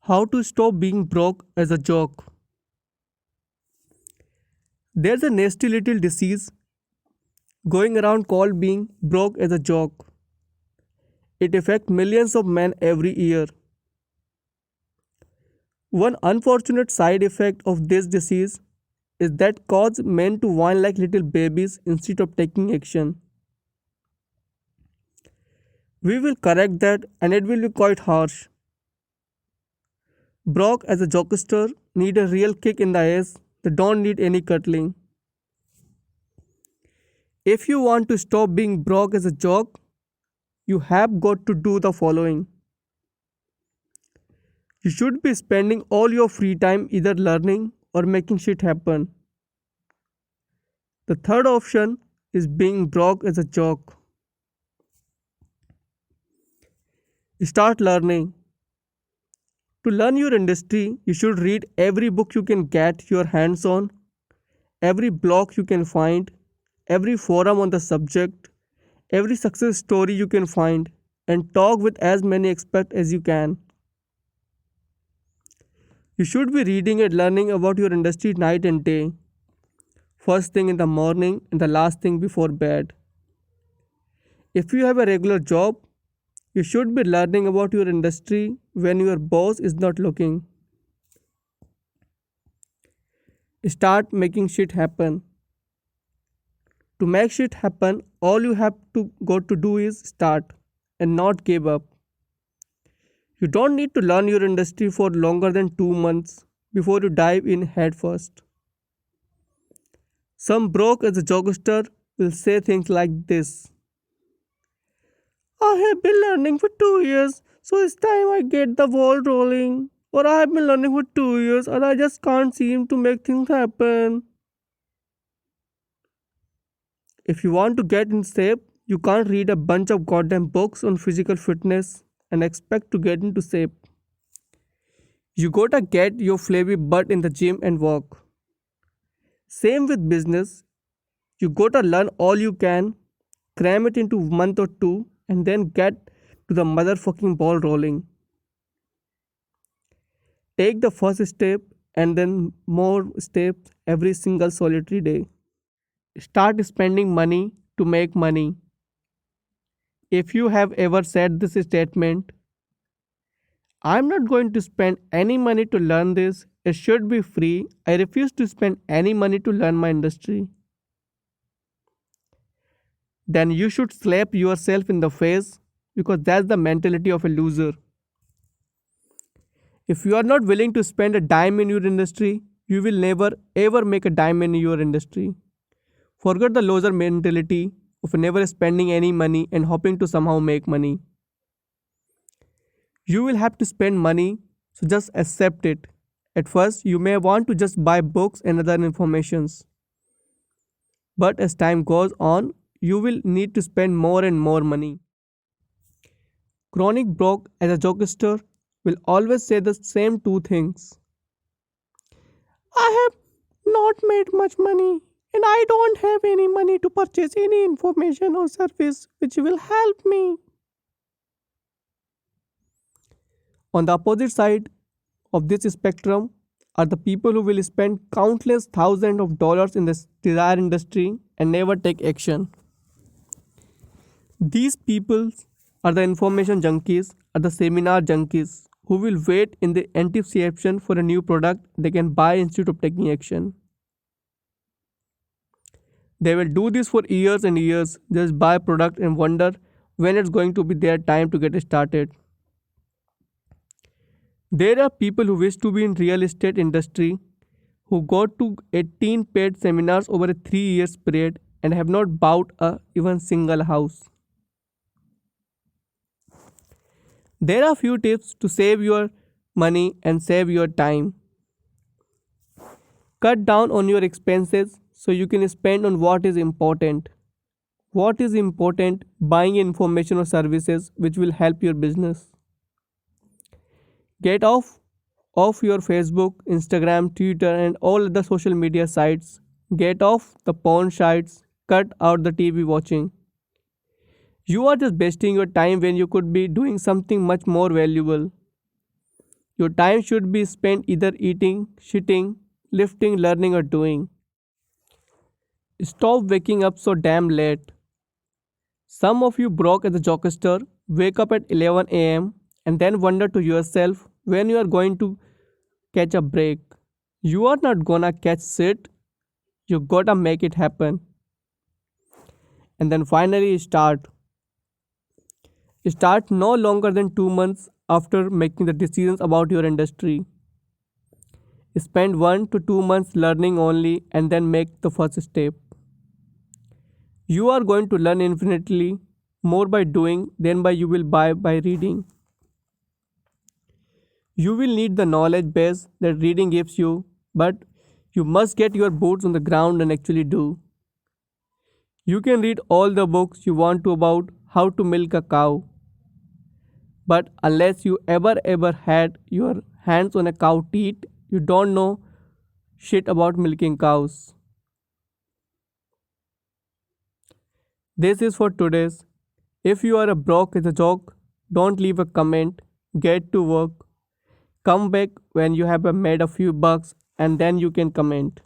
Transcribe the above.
How to stop being broke as a joke. There's a nasty little disease going around called being broke as a joke. It affects millions of men every year. One unfortunate side effect of this disease is that causes men to whine like little babies instead of taking action. We will correct that and it will be quite harsh. Brock as a jokester need a real kick in the ass. They don't need any cuddling. If you want to stop being broke as a joke, you have got to do the following. You should be spending all your free time either learning or making shit happen. The third option is being broke as a joke. Start learning. To learn your industry, you should read every book you can get your hands on, every blog you can find, every forum on the subject, every success story you can find, and talk with as many experts as you can. You should be reading and learning about your industry night and day, first thing in the morning and the last thing before bed. If you have a regular job, you should be learning about your industry when your boss is not looking. Start making shit happen. To make shit happen, all you have to got to do is start and not give up. You don't need to learn your industry for longer than 2 months before you dive in headfirst. Some broke as a jokester will say things like this. I have been learning for 2 years, so it's time I get the ball rolling. Or I have been learning for 2 years and I just can't seem to make things happen. If you want to get in shape, you can't read a bunch of goddamn books on physical fitness and expect to get into shape. You gotta get your flabby butt in the gym and work. Same with business. You gotta learn all you can, cram it into a month or two, and then get to the motherfucking ball rolling. Take the first step and then more steps every single solitary day. Start spending money to make money. If you have ever said this statement, I'm not going to spend any money to learn this, it should be free, I refuse to spend any money to learn my industry, then you should slap yourself in the face because that's the mentality of a loser. If you are not willing to spend a dime in your industry, you will never ever make a dime in your industry. Forget the loser mentality of never spending any money and hoping to somehow make money. You will have to spend money, so just accept it. At first, you may want to just buy books and other informations. But as time goes on, you will need to spend more and more money. Chronic broke as a jokester will always say the same two things. I have not made much money and I don't have any money to purchase any information or service which will help me. On the opposite side of this spectrum are the people who will spend countless thousands of dollars in the desired industry and never take action. These people are the information junkies, are the seminar junkies who will wait in the anticipation for a new product they can buy instead of taking action. They will do this for years and years, just buy a product and wonder when it's going to be their time to get started. There are people who wish to be in real estate industry who go to 18 paid seminars over a 3 years period and have not bought a even single house. There are few tips to save your money and save your time. Cut down on your expenses so you can spend on what is important. What is important? Buying information or services which will help your business. Get off your Facebook, Instagram, Twitter and all other social media sites. Get off the porn sites. Cut out the TV watching. You are just wasting your time when you could be doing something much more valuable. Your time should be spent either eating, shitting, lifting, learning, or doing. Stop waking up so damn late. Some of you broke at the jokester, wake up at 11 am, and then wonder to yourself when you are going to catch a break. You are not gonna catch shit, you gotta make it happen. And then finally start. Start no longer than 2 months after making the decisions about your industry. Spend 1 to 2 months learning only and then make the first step. You are going to learn infinitely more by doing than by you will buy by reading. You will need the knowledge base that reading gives you, but you must get your boots on the ground and actually do. You can read all the books you want to about how to milk a cow, but unless you ever had your hands on a cow teat, you don't know shit about milking cows. This is for today's. If you are a broke as a joke, don't leave a comment. Get to work. Come back when you have made a few bucks and then you can comment.